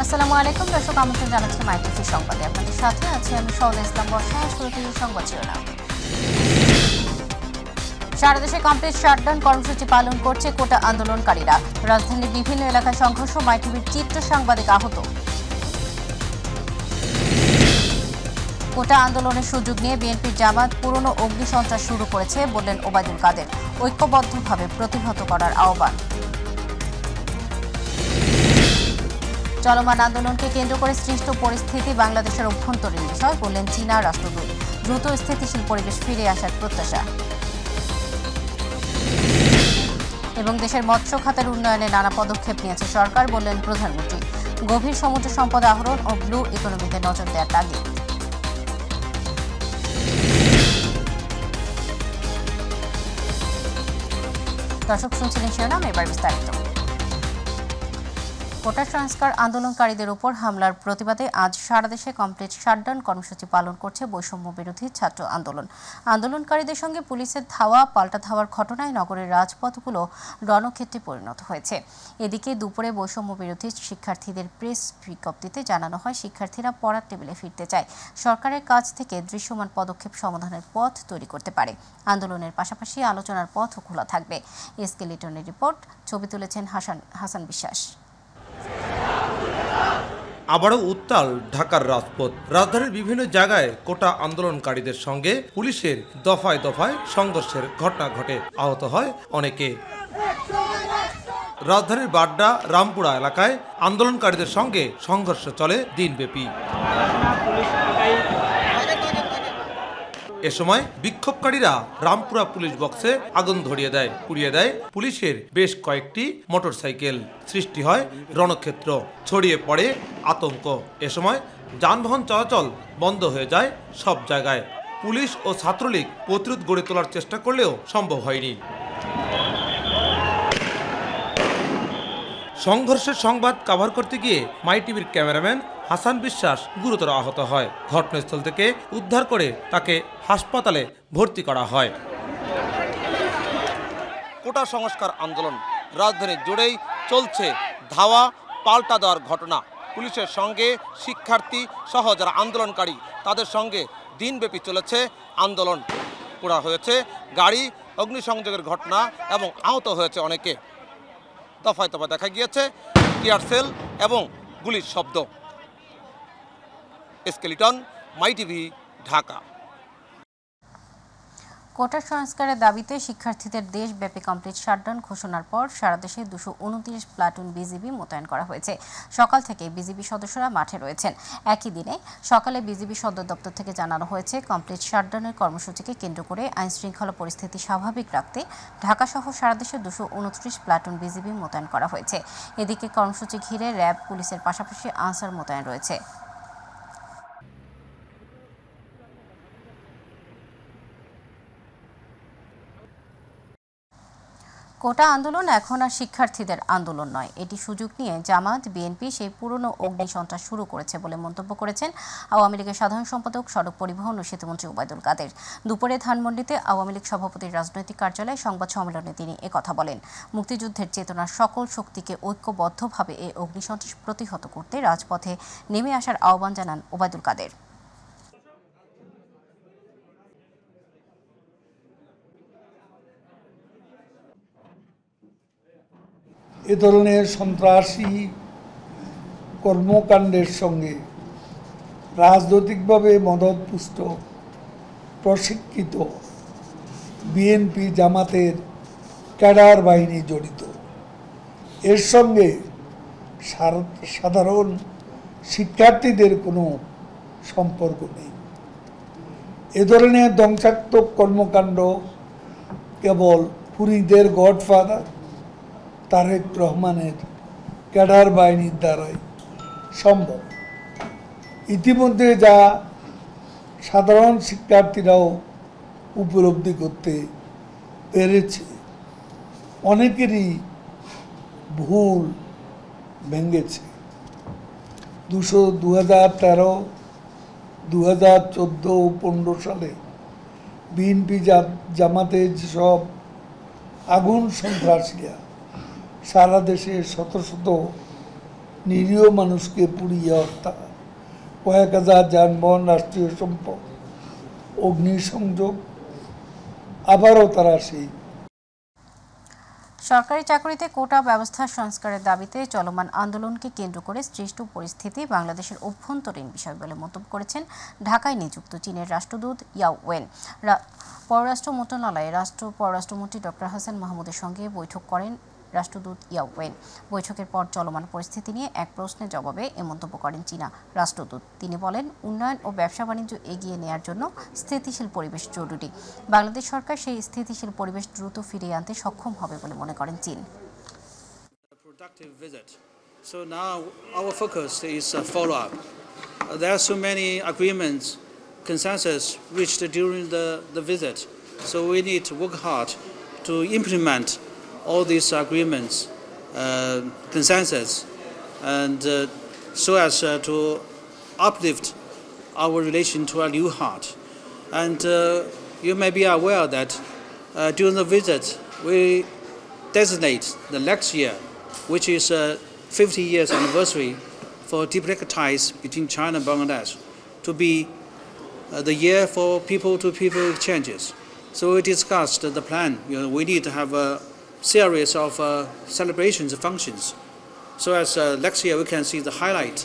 আসসালামু আলাইকুম দর্শক, আমন্ত্রণ জানাচ্ছি মাইটিভি সংবাদে। আপনাদের সাথে আছি আমি সওদা ইসলাম বর্ষা। শুরুতেই সংবাদ শিরোনাম। সারা দেশে কমপ্লিট শাটডাউন কর্মসূচি পালন করছে কোটা আন্দোলনকারীরা। রাজধানীর বিভিন্ন এলাকায় সংঘর্ষ, মাইটিভির চিত্র সাংবাদিক আহত। কোটা আন্দোলনের সুযোগ নিয়ে বিএনপির জামাত পুরনো অগ্নিসন্ত্রাস শুরু করেছে বললেন ওবায়দুল কাদের। ঐক্যবদ্ধভাবে প্রতিহত করার আহ্বান। চলমান আন্দোলনকে কেন্দ্র করে সৃষ্ট পরিস্থিতি বাংলাদেশের অভ্যন্তরীণ বিষয় বললেন চীনা রাষ্ট্রদূত। দ্রুত স্থিতিশীল পরিবেশ ফিরে আসার প্রত্যাশা। এবং দেশের মৎস্য খাতের উন্নয়নে নানা পদক্ষেপ নিয়েছে সরকার বললেন প্রধানমন্ত্রী। গভীর সমুদ্র সম্পদ আহরণ ও ব্লু ইকোনমিতে নজর দেওয়ার তাগিদ। দর্শক শুনছিলেন শিরোনাম, এবার বিস্তারিত। কোটা সংস্কার আন্দোলনকারীদের উপর হামলার প্রতিবাদে আজ সারা দেশে কমপ্লিট শাটডাউন কর্মসূচি পালন করছে বৈষম্য বিরোধী ছাত্র আন্দোলন। আন্দোলনকারীদের সঙ্গে পুলিশের ধাওয়া পাল্টা ধাওয়ার ঘটনায় নগরের রাজপথগুলো রণক্ষেত্রে পরিণত হয়েছে। এদিকে দুপুরে বৈষম্য বিরোধী শিক্ষার্থীদের প্রেস বিজ্ঞপ্তিতে জানানো হয়, শিক্ষার্থীরা পড়ার টেবিলে ফিরতে চায়। সরকারের কাছ থেকে দৃশ্যমান পদক্ষেপ সমাধানের পথ তৈরি করতে পারে। আন্দোলনের পাশাপাশি আলোচনার পথও খোলা থাকবে। এসকে লিটনের রিপোর্ট, ছবি তুলেছেন হাসান বিশ্বাস। আবারও উত্তাল ঢাকার রাজপথ। রাজধানীর বিভিন্ন জায়গায় কোটা আন্দোলনকারীদের সঙ্গে পুলিশের দফায় দফায় সংঘর্ষের ঘটনা ঘটে, আহত হয় অনেকে। রাজধানীর বাড্ডা রামপুরা এলাকায় আন্দোলনকারীদের সঙ্গে সংঘর্ষ চলে দিনব্যাপী। এ সময় বিক্ষোভকারীরা রামপুরা পুলিশ বক্সে আগুন ধরিয়ে দেয়, পুড়িয়ে দেয় পুলিশের বেশ কয়েকটি মোটরসাইকেল। সৃষ্টি হয় রণক্ষেত্র, ছড়িয়ে পড়ে আতঙ্ক। এ সময় যানবাহন চলাচল বন্ধ হয়ে যায় সব জায়গায়। পুলিশ ও ছাত্রলীগ প্রতিরোধ গড়ে তোলার চেষ্টা করলেও সম্ভব হয়নি। সংঘর্ষের সংবাদ কভার করতে গিয়ে মাইটিভির ক্যামেরাম্যান হাসান বিশ্বাস গুরুতর আহত হয়। ঘটনাস্থল থেকে উদ্ধার করে তাকে হাসপাতালে ভর্তি করা হয়। কোটা সংস্কার আন্দোলন রাজধানী জুড়েই চলছে ধাওয়া পাল্টা দেওয়ার ঘটনা। পুলিশের সঙ্গে শিক্ষার্থী সহ যারা আন্দোলনকারী তাদের সঙ্গে দিনব্যাপী চলেছে আন্দোলন। পোড়া হয়েছে গাড়ি, অগ্নিসংযোগের ঘটনা এবং আহত হয়েছে অনেকে। দফায় দফায় দেখা গিয়েছে টিয়ার সেল এবং গুলির শব্দ। SK Liton, My TV, Dhaka. Quota সংস্কারের দাবিতে শিক্ষার্থীদের দেশব্যাপী কমপ্লিট শাটডাউন ঘোষণার পর সারা দেশে 229 প্লাটুন বিজিবি মোতায়েন করা হয়েছে। সকাল থেকে বিজিবি সদস্যরা মাঠে রয়েছেন। একই দিনে সকালে বিজিবি সদর দপ্তর থেকে জানানো হয়েছে, কমপ্লিট শাটডাউনের কর্মসূচিকে কেন্দ্র করে আইনশৃঙ্খলা পরিস্থিতি স্বাভাবিক রাখতে ঢাকাসহ সারা দেশে 229 প্লাটুন বিজিবি মোতায়েন করা হয়েছে। এদিকে কর্মসূচি ঘিরে র্যাব, পুলিশের পাশাপাশি আনসার মোতায়েন রয়েছে। কোটা আন্দোলন এখন আর শিক্ষার্থীদের আন্দোলন নয়, এটি সুযোগ নিয়ে জামাত বিএনপি সেই পুরনো অগ্নিসন্ত্রাস শুরু করেছে বলে মন্তব্য করেছেন আওয়ামী লীগের সাধারণ সম্পাদক, সড়ক পরিবহন ও সেতুমন্ত্রী ওবায়দুল কাদের। দুপুরে ধানমন্ডিতে আওয়ামী লীগ সভাপতির রাজনৈতিক কার্যালয়ে সংবাদ সম্মেলনে তিনি একথা বলেন। মুক্তিযুদ্ধের চেতনার সকল শক্তিকে ঐক্যবদ্ধভাবে এই অগ্নিসন্ত্রাস প্রতিহত করতে রাজপথে নেমে আসার আহ্বান জানান ওবায়দুল কাদের। এ ধরনের সন্ত্রাসী কর্মকাণ্ডের সঙ্গে রাজনৈতিকভাবে মদতপুষ্ট প্রশিক্ষিত বিএনপি জামাতের ক্যাডার বাহিনী জড়িত। এর সঙ্গে সাধারণ শিক্ষার্থীদের কোনো সম্পর্ক নেই। এ ধরনের ধ্বংসাত্মক কর্মকাণ্ড কেবল খুনিদের গডফাদার তারেক রহমানের ক্যাডার বাহিনীর দ্বারাই সম্ভব। ইতিমধ্যে যা সাধারণ শিক্ষার্থীরাও উপলব্ধি করতে পেরেছে, অনেকেরই ভুল ভেঙেছে। 2013, 2014 ও 15 সালে বিএনপি জামাতের যেসব আগুন সন্ত্রাসীরা সারা দেশে শত শত নিরীহ মানুষকে পুড়িয়ে হত্যা, কয়েক হাজার যানবাহন, রাষ্ট্রীয় সম্পদ, অগ্নিসংযোগ, আবারও তারা সেই সরকারি চাকরিতে কোটা ব্যবস্থা সংস্কারের দাবিতে চলমান আন্দোলনকে কেন্দ্র করে সৃষ্ট পরিস্থিতি বাংলাদেশের অভ্যন্তরীণ বিষয় বলে মন্তব্য করেছেন ঢাকায় নিযুক্ত চীনের রাষ্ট্রদূত ইয়াও ওয়েন। পররাষ্ট্র মন্ত্রণালয়ে পররাষ্ট্রমন্ত্রী ডক্টর হাসান মাহমুদের সঙ্গে বৈঠক করেন রাষ্ট্রদূত ইয়াও ওয়েন। বৈঠকের পর চলমান পরিস্থিতি নিয়ে এক প্রশ্নের জবাবে এ মন্তব্য করেন চীনা রাষ্ট্রদূত। তিনি বলেন, উন্নয়ন ও ব্যবসা বাণিজ্য এগিয়ে নেওয়ার জন্য স্থিতিশীল পরিবেশ জরুরি। বাংলাদেশ সরকার সেই স্থিতিশীল পরিবেশ দ্রুত ফিরিয়ে আনতে সক্ষম হবে বলে মনে করেন চীন। So now our focus is follow-up. There are so many agreements, consensus reached during the visit. So we need to work hard to implement all these agreements, consensus, and so as to uplift our relation to a new heart. And you may be aware that during the visit we designate the next year, which is 50 years anniversary for diplomatic ties between China and Bangladesh, to be the year for people-to-people exchanges. So we discussed the plan. We need to have a series of celebrations and functions, so as next year we can see the highlight.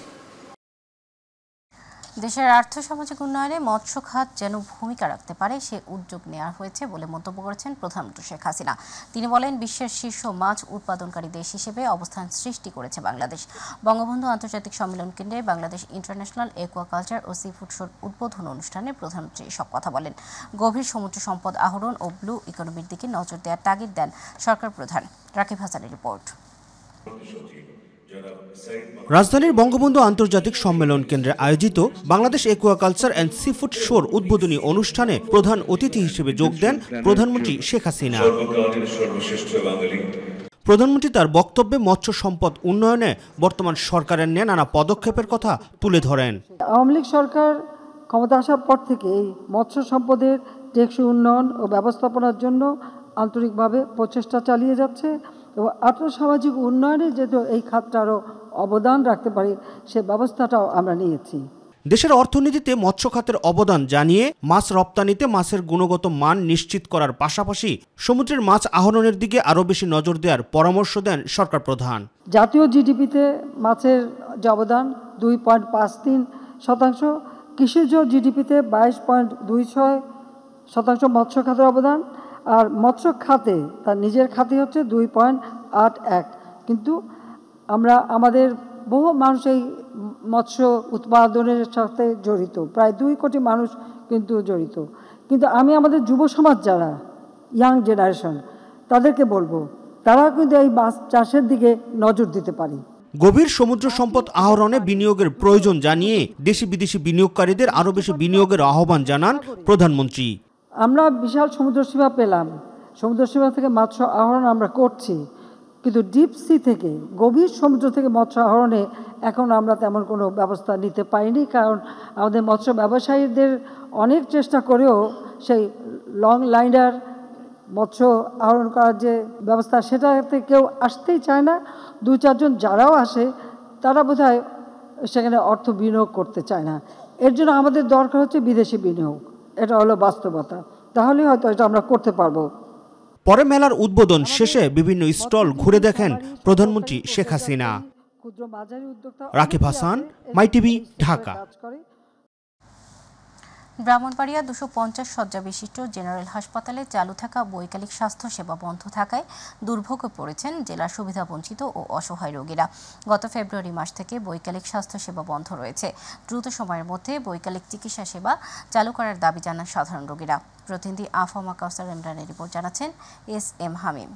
দেশের আর্থসামাজিক উন্নয়নে মৎস্য খাত যেন ভূমিকা রাখতে পারে সে উদ্যোগ নেওয়া হয়েছে বলে মন্তব্য করেছেন প্রধানমন্ত্রী শেখ হাসিনা। তিনি বলেন, বিশ্বের শীর্ষ মাছ উৎপাদনকারী দেশ হিসেবে অবস্থান সৃষ্টি করেছে বাংলাদেশ। বঙ্গবন্ধু আন্তর্জাতিক সম্মেলন কেন্দ্রে বাংলাদেশ ইন্টারন্যাশনাল একুয়াকালচার ও সি ফুড শোর উদ্বোধন অনুষ্ঠানে প্রধানমন্ত্রী এসব কথা বলেন। গভীর সমুদ্র সম্পদ আহরণ ও ব্লু ইকোনমির দিকে নজর দেওয়ার তাগিদ দেন সরকার প্রধান। রাকিব হাসানের রিপোর্ট। রাজধানীর বঙ্গবন্ধু আন্তর্জাতিক সম্মেলন কেন্দ্রে আয়োজিত Bangladesh aquaculture and sea food শোর উদ্বোধনী অনুষ্ঠানে প্রধান অতিথি হিসেবে যোগ দেন প্রধানমন্ত্রী শেখ হাসিনা। প্রধানমন্ত্রী তার বক্তব্যে মৎস্য সম্পদ উন্নয়নে বর্তমান সরকারের নেয়া নানা পদক্ষেপের কথা তুলে ধরেন। আওয়ামী লীগ সরকার ক্ষমতা আসার পর থেকে এই মৎস্য সম্পদের টেকসই উন্নয়ন ও ব্যবস্থাপনার জন্য আন্তরিকভাবে প্রচেষ্টা চালিয়ে যাচ্ছে এবং আর্থসামাজিক উন্নয়নে যেহেতু এই খাতটা আরও অবদান রাখতে পারে সে ব্যবস্থাটাও আমরা নিয়েছি। দেশের অর্থনীতিতে মৎস্য খাতের অবদান জানিয়ে মাছ রপ্তানিতে মাছের গুণগত মান নিশ্চিত করার পাশাপাশি সমুদ্রের মাছ আহরণের দিকে আরও বেশি নজর দেওয়ার পরামর্শ দেন সরকার প্রধান। জাতীয় জিডিপিতে মাছের যে অবদান 2.53%, কৃষিজ জিডিপিতে 22.26% মৎস্য খাতের অবদান, আর মৎস্য খাতে তার নিজের খাতে হচ্ছে 2.81। কিন্তু আমরা আমাদের বহু মানুষ এই মৎস্য উৎপাদনের সাথে জড়িত, প্রায় 2 কোটি মানুষ কিন্তু জড়িত। কিন্তু আমি আমাদের যুব সমাজ যারা ইয়াং জেনারেশন তাদেরকে বলবো তারা কিন্তু এই মাছ চাষের দিকে নজর দিতে পারে। গভীর সমুদ্র সম্পদ আহরণে বিনিয়োগের প্রয়োজন জানিয়ে দেশি বিদেশি বিনিয়োগকারীদের আরও বেশি বিনিয়োগের আহ্বান জানান প্রধানমন্ত্রী। আমরা বিশাল সমুদ্রসীমা পেলাম, সমুদ্রসীমা থেকে মৎস্য আহরণ আমরা করছি, কিন্তু ডিপ সি থেকে গভীর সমুদ্র থেকে মৎস্য আহরণে এখন আমরা তেমন কোনো ব্যবস্থা নিতে পারিনি, কারণ আমাদের মৎস্য ব্যবসায়ীদের অনেক চেষ্টা করেও সেই লং লাইনার মৎস্য আহরণ করার যে ব্যবস্থা সেটাতে কেউ আসতেই চায় না। 2-4 জন যারাও আসে তারা বোধহয় সেখানে অর্থ বিনিয়োগ করতে চায় না। এর জন্য আমাদের দরকার হচ্ছে বিদেশি বিনিয়োগ, এটা হলো বাস্তবতা, তাহলে হয়তো এটা আমরা করতে পারবো। পরে মেলার উদ্বোধন শেষে বিভিন্ন স্টল ঘুরে দেখেন প্রধানমন্ত্রী শেখ হাসিনা। রাকিব হাসান, মাই টিভি, ঢাকা। ব্রাহ্মণবাড়িয়া 250 শয্যা বিশিষ্ট জেনারেল হাসপাতালে চালু থাকা বৈকালিক স্বাস্থ্য সেবা বন্ধ থাকায় দুর্ভোগে পড়েছেন জেলার সুবিধাবঞ্চিত ও অসহায় রোগীরা। গত ফেব্রুয়ারি মাস থেকে বৈকালিক স্বাস্থ্য সেবা বন্ধ রয়েছে। দ্রুত সময়ের মধ্যে বৈকালিক চিকিৎসা সেবা চালু করার দাবি জানান সাধারণ রোগীরা। প্রতিনিধি আফামা কাউসার ইমরানের রিপোর্ট জানাচ্ছেন SM হামিম।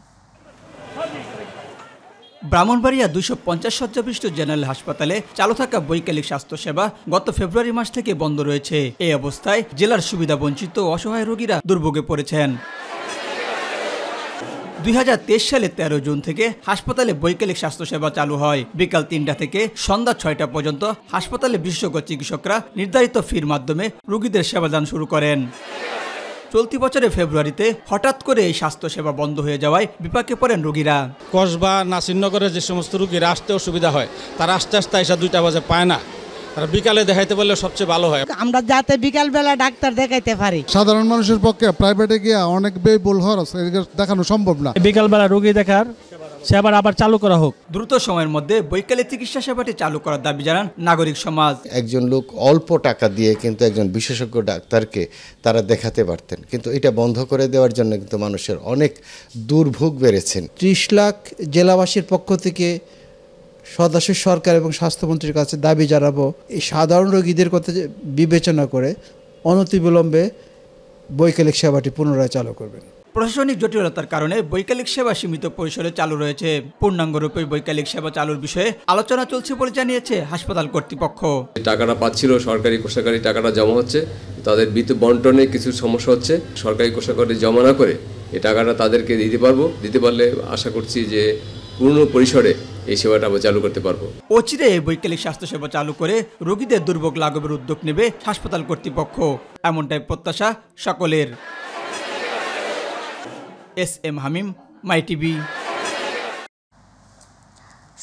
ব্রাহ্মণবাড়িয়া 250 শয্যাবিশিষ্ট জেনারেল হাসপাতালে চালু থাকা বৈকালিক স্বাস্থ্যসেবা গত ফেব্রুয়ারি মাস থেকে বন্ধ রয়েছে। এই অবস্থায় জেলার সুবিধাবঞ্চিত অসহায় রোগীরা দুর্ভোগে পড়েছেন। 2023 সালে 13 জুন থেকে হাসপাতালে বৈকালিক স্বাস্থ্যসেবা চালু হয়। বিকাল 3টা থেকে সন্ধ্যা 6টা পর্যন্ত হাসপাতালে বিশেষজ্ঞ চিকিৎসকরা নির্ধারিত ফির মাধ্যমে রোগীদের সেবাদান শুরু করেন। চলতি বছরের ফেব্রুয়ারিতে হঠাৎ করে এই স্বাস্থ্যসেবা বন্ধ হয়ে যাওয়ায় বিপাকে পড়েন রোগীরা। কসবা নাসিরনগরের যে সমস্ত রোগীরা আসতে অসুবিধা হয়, তারা আস্তে আস্তে এসে 2টা বাজে পায় না, তারা বিকালে দেখাইতে পারলে সবচেয়ে ভালো হয়। আমরা যাতে বিকালবেলা ডাক্তার দেখাইতে পারি। সাধারণ মানুষের পক্ষে প্রাইভেটে গিয়ে অনেক ব্যয়বহুল খরচ, দেখানো সম্ভব না। বিকালবেলা রোগী দেখার সেবা আবার চালু করা হোক। দ্রুত সময়ের মধ্যে বৈকালিক চিকিৎসা সেবাটি চালু করার দাবি জানান নাগরিক সমাজ। একজন লোক অল্প টাকা দিয়ে কিন্তু একজন বিশেষজ্ঞ ডাক্তারকে তারা দেখাতে পারতেন, কিন্তু এটা বন্ধ করে দেওয়ার জন্য কিন্তু মানুষের অনেক দুর্ভোগ বেড়েছেন। 30 লাখ জেলাবাসীর পক্ষ থেকে সদস্য সরকার এবং স্বাস্থ্যমন্ত্রীর কাছে দাবি জানাবো, এই সাধারণ রোগীদের কথা বিবেচনা করে অনতিবিলম্বে বৈকালিক সেবাটি পুনরায় চালু করবেন। প্রশাসনিক জটিলতার কারণে বৈকালিক সেবা সীমিত পরিসরে চালু রয়েছে। পূর্ণাঙ্গরূপে বৈকালিক সেবা চালুর বিষয়ে আলোচনা চলছে বলে জানিয়েছে হাসপাতাল কর্তৃপক্ষ। টাকাটা পাচ্ছিল, সরকারি কোষাগারে টাকাটা জমা হচ্ছে, তাদের বন্টনে কিছু সমস্যা হচ্ছে। সরকারি কোষাগারে জমা না করে এই টাকাটা তাদেরকে দিতে পারলে আশা করছি যে পূর্ণ পরিসরে এই সেবাটা আমরা চালু করতে পারবো। অচিরে এই বৈকালিক স্বাস্থ্যসেবা চালু করে রোগীদের দুর্ভোগ লাঘবের উদ্যোগ নেবে হাসপাতাল কর্তৃপক্ষ, এমনটাই প্রত্যাশা সকলের। SM হামিম, মাই টিভি।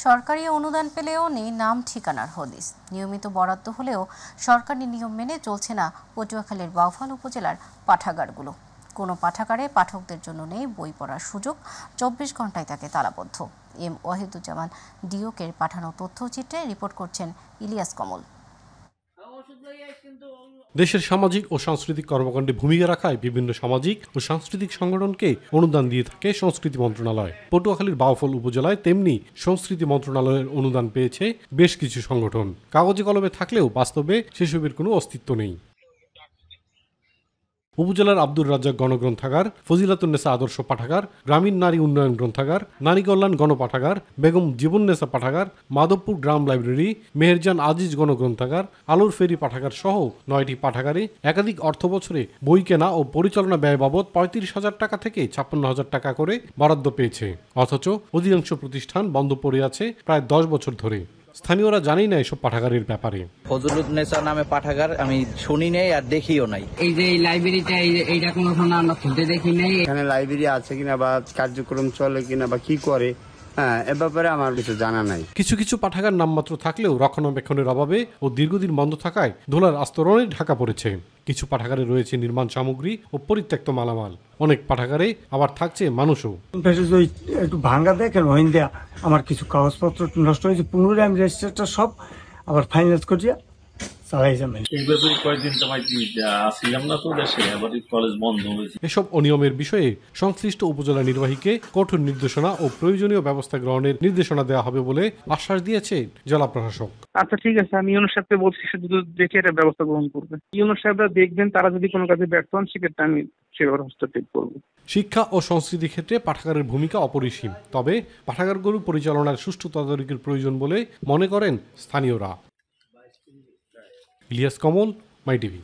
সরকারি অনুদান পেলেও নেই নাম ঠিকানার হদিস। নিয়মিত বরাদ্দ হলেও সরকারি নিয়ম মেনে চলছে না পটুয়াখালীর বাউফল উপজেলার পাঠাগারগুলো। কোনো পাঠাগারে পাঠকদের জন্য নেই বই পড়ার সুযোগ, 24 ঘন্টায় তাকে তালাবদ্ধ। ওয়াহিদুজ্জামান ডিওকের পাঠানো তথ্যচিত্রে রিপোর্ট করছেন ইলিয়াস কমল। দেশের সামাজিক ও সাংস্কৃতিক কর্মকাণ্ডে ভূমিকা রাখায় বিভিন্ন সামাজিক ও সাংস্কৃতিক সংগঠনকে অনুদান দিয়ে থাকে সংস্কৃতি মন্ত্রণালয়। পটুয়াখালীর বাউফল উপজেলায় তেমনি সংস্কৃতি মন্ত্রণালয়ের অনুদান পেয়েছে বেশ কিছু সংগঠন। কাগজে কলমে থাকলেও বাস্তবে সেসবের কোনো অস্তিত্ব নেই। উপজেলার আব্দুর রাজ্জাক গণগ্রন্থাগার, ফজিলাতুন্নেসা আদর্শ পাঠাগার, গ্রামীণ নারী উন্নয়ন গ্রন্থাগার, নারী কল্যাণ গণপাঠাগার, বেগম জীবননেসা পাঠাগার, মাধবপুর গ্রাম লাইব্রেরি, মেহেরজান আজিজ গণগ্রন্থাগার, আলুর ফেরি পাঠাগার সহ 9টি পাঠাগারে একাধিক অর্থ বছরে বই কেনা ও পরিচালনা ব্যয় বাবদ 35,000 টাকা থেকে 56,000 টাকা করে বরাদ্দ পেয়েছে। অথচ অধিকাংশ প্রতিষ্ঠান বন্ধ পড়ে আছে প্রায় 10 বছর ধরে। স্থানীয়রা জানেই না এসব পাঠাগারের ব্যাপারে। ফজলুন্নেসা নামে পাঠাগার আমি শুনি নাই আর দেখিও নাই। এই যে এই লাইব্রেরিটা এইটা কোনো সময় আমরা খুঁজে দেখি নাই। এখানে লাইব্রেরি আছে কিনা বা কার্যক্রম চলে কিনা বা কি করে, এ ব্যাপারে আমার কিছু জানা নাই। কিছু কিছু পাঠাগার নামমাত্র থাকলেও রক্ষণাবেক্ষণের অভাবে ও দীর্ঘদিন বন্ধ থাকায় ধুলার আস্তরণে ঢাকা পড়েছে। কিছু পাঠাগারে রয়েছে নির্মাণ সামগ্রী ও পরিত্যক্ত মালামাল। অনেক পাঠাগারে আবার থাকছে মানুষও। একটু ভাঙ্গা দেখেন হইন্দা আমার কিছু কাগজপত্র নষ্ট হয়েছে, পুনরায় আমি রেজিস্টারটা সব আবার ফাইন্যান্স করিয়া চালাই যাবেন। এসব অনিয়মের বিষয়ে সংশ্লিষ্ট উপজেলা নির্বাহীকে কঠোর নির্দেশনা ও প্রয়োজনীয় ব্যবস্থা গ্রহণের নির্দেশনা দেওয়া হবে বলে আশ্বাস দিয়েছে জেলা প্রশাসক। আচ্ছা ঠিক আছে, আমি ইউনুস সাহেবকে বলছি শুধু দেখে এটা ব্যবস্থা গ্রহণ করবে। ইউনুস সাহেবরা দেখবেন, তারা যদি কোনো কাজে ব্যর্থ হন সেক্ষেত্রে আমি সেভাবে হস্তক্ষেপ করবো। শিক্ষা ও সংস্কৃতি ক্ষেত্রে পাঠাগারের ভূমিকা অপরিসীম, তবে পাঠাগারগুলো পরিচালনার সুষ্ঠু তদারকির প্রয়োজন বলে মনে করেন স্থানীয়রা। ইলিয়াস কমল, মাই টিভি।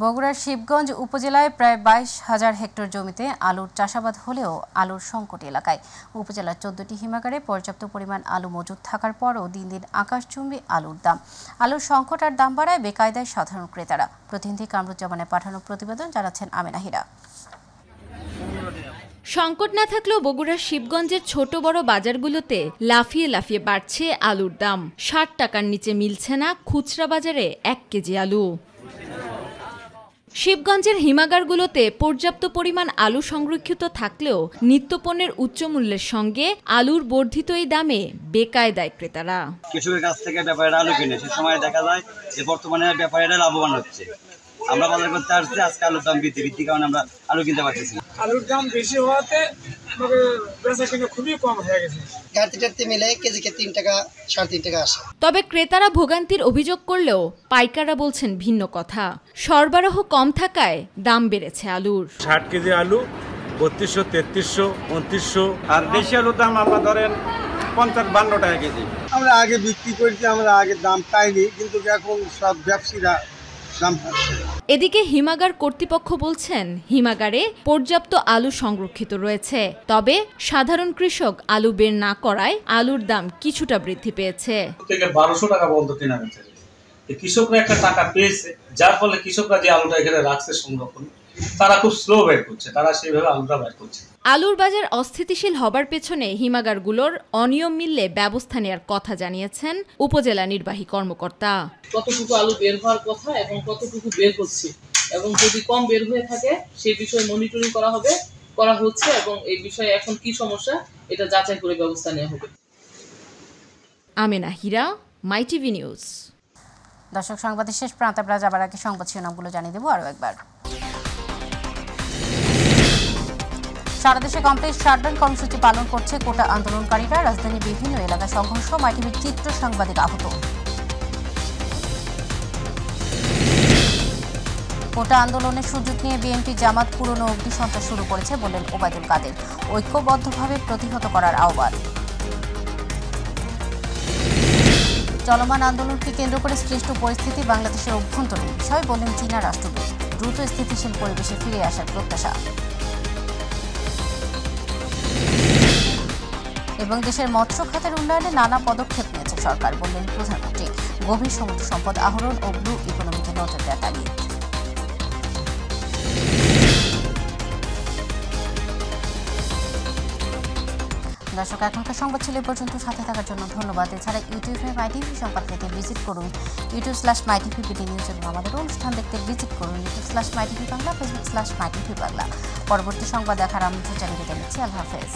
বগুড়ার শিবগঞ্জ উপজেলায় প্রায় 22,000 হেক্টর জমিতে আলুর চাষাবাদ হলেও আলুর সংকট এলাকায়। উপজেলার 14টি হিমাগারে পর্যাপ্ত পরিমাণ আলু মজুদ থাকার পরও দিন দিন আকাশচুম্বী আলুর দাম। আলুর সংকট আর দাম বাড়ায় বেকায়দায় সাধারণ ক্রেতারা। প্রতিনিধি কামরুজ্জামানের পাঠানো প্রতিবেদন জানাচ্ছেন আমেনা হীরা। সংকট না থাকলেও বগুড়ার শিবগঞ্জের ছোট বড় বাজারগুলোতে লাফিয়ে লাফিয়ে বাড়ছে আলুর দাম। 60 টাকার নিচে মিলছে না খুচরা বাজারে 1 কেজি আলু। শিবগঞ্জের হিমাগারগুলোতে পর্যাপ্ত পরিমাণ আলু সংরক্ষিত থাকলেও নিত্যপণ্যের উচ্চ মূল্যের সঙ্গে আলুর বর্ধিত এই দামে বেকায়দায় ক্রেতারা। কৃষকের কাছ থেকে ব্যাপারীরা আলু কিনে, সে সময় দেখা যায় যে বর্তমানে ব্যাপারীরা লাভবান হচ্ছে। আমরা বাজার করতে আসছি, আজকে আলুর দাম বৃদ্ধি কারণে আমরা আলু কিনতে পারতেছি। আলুর দাম বেশি হওয়াতে বেচা কিনা খুবই কম হয়ে গেছে। ঘাটতি মিলে কেজিকে 3 টাকা 3.5 টাকা আসে। তবে ক্রেতারা ভোগান্তির অভিযোগ করলেও পাইকাররা বলছেন ভিন্ন কথা। সরবরাহ কম থাকায় দাম বেড়েছে আলুর। 60 কেজি আলু 3200, 3300, 2900। আর দেশি আলুর দাম আমরা ধরেন 50-52 টাকা কেজি। আমরা আগে বিক্রি করছি, আমরা আগে দাম পাইনি, কিন্তু এখন সব ব্যবসায়ীরা দাম পাচ্ছে। এদিকে হিমাগার কর্তৃপক্ষ বলছেন হিমাগারে পর্যাপ্ত আলু সংরক্ষিত রয়েছে, তবে সাধারণ কৃষক আলু বের না করায় আলুর দাম কিছুটা বৃদ্ধি পেয়েছে। 1200 টাকা পর্যন্ত কেনা বেচা। কৃষকরা একটা টাকা পেয়েছে, যার ফলে কৃষকরা যে আলুটা এখানে রাখছে সংরক্ষণ, তারা খুব স্লো বের করছে, তারা সেইভাবে আলুটা বের করছে। আলুর বাজার অস্থিতিশীল হবার পেছনে হিমাগারগুলোর অনিয়ম মিললে ব্যবস্থা নেওয়ার কথা জানিয়েছেন উপজেলা নির্বাহী কর্মকর্তা। কতটুকু আলু বের হওয়ার কথা এবং কতটুকু বের হচ্ছে এবং যদি কম বের হয়ে থাকে সেই বিষয়ে মনিটরিং করা হচ্ছে এবং এই বিষয়ে এখন কি সমস্যা এটা যাচাই করে ব্যবস্থা নেওয়া হবে। আমেনা হীরা, মাই টিভি নিউজ। দর্শক, সংবাদের শেষ প্রান্তে আমরা যাবার আগে সংবাদ শিরোনামগুলো জানিয়ে দেবো আরও একবার। সারা দেশে কমপ্লিট শাটডাউন কর্মসূচি পালন করছে কোটা আন্দোলনকারীরা। রাজধানীর বিভিন্ন এলাকায় সংঘর্ষ, মাইটিভির চিত্র সাংবাদিক আহত। কোটা আন্দোলনের সুযোগ নিয়ে বিএনপি জামাত পুরনো অগ্নিসন্ত্রাস শুরু করেছে বললেন ওবায়দুল কাদের। ঐক্যবদ্ধভাবে প্রতিহত করার আহ্বান। চলমান আন্দোলনকে কেন্দ্র করে সৃষ্ট পরিস্থিতি বাংলাদেশের অভ্যন্তরীণ বিষয় বললেন চীনা রাষ্ট্রদূত। দ্রুত স্থিতিশীল পরিবেশে ফিরে আসার প্রত্যাশা। এবং দেশের মৎস্য খাতের উন্নয়নে নানা পদক্ষেপ নিয়েছে সরকার বললেন প্রধানমন্ত্রী। গভীর সমুদ্র সম্পদ আহরণ ও ব্লু ইকোনমিতে নজর দেওয়া তাগিদ। দর্শক, এখনকার সংবাদ ছিল পর্যন্ত। সাথে থাকার জন্য ধন্যবাদ। এছাড়া ইউটিউবে মাইটিভি সংবাদ পেতে ভিজিট করুন youtube/mytvbd নিউজ এবং আমাদের অনুষ্ঠান দেখতে ভিজিট করুন youtube/mytvবাংলা, facebook/mytvবাংলা। পরবর্তী সংবাদ দেখার আমন্ত্রণ জানিয়ে দিচ্ছি। আল্লাহ হাফেজ।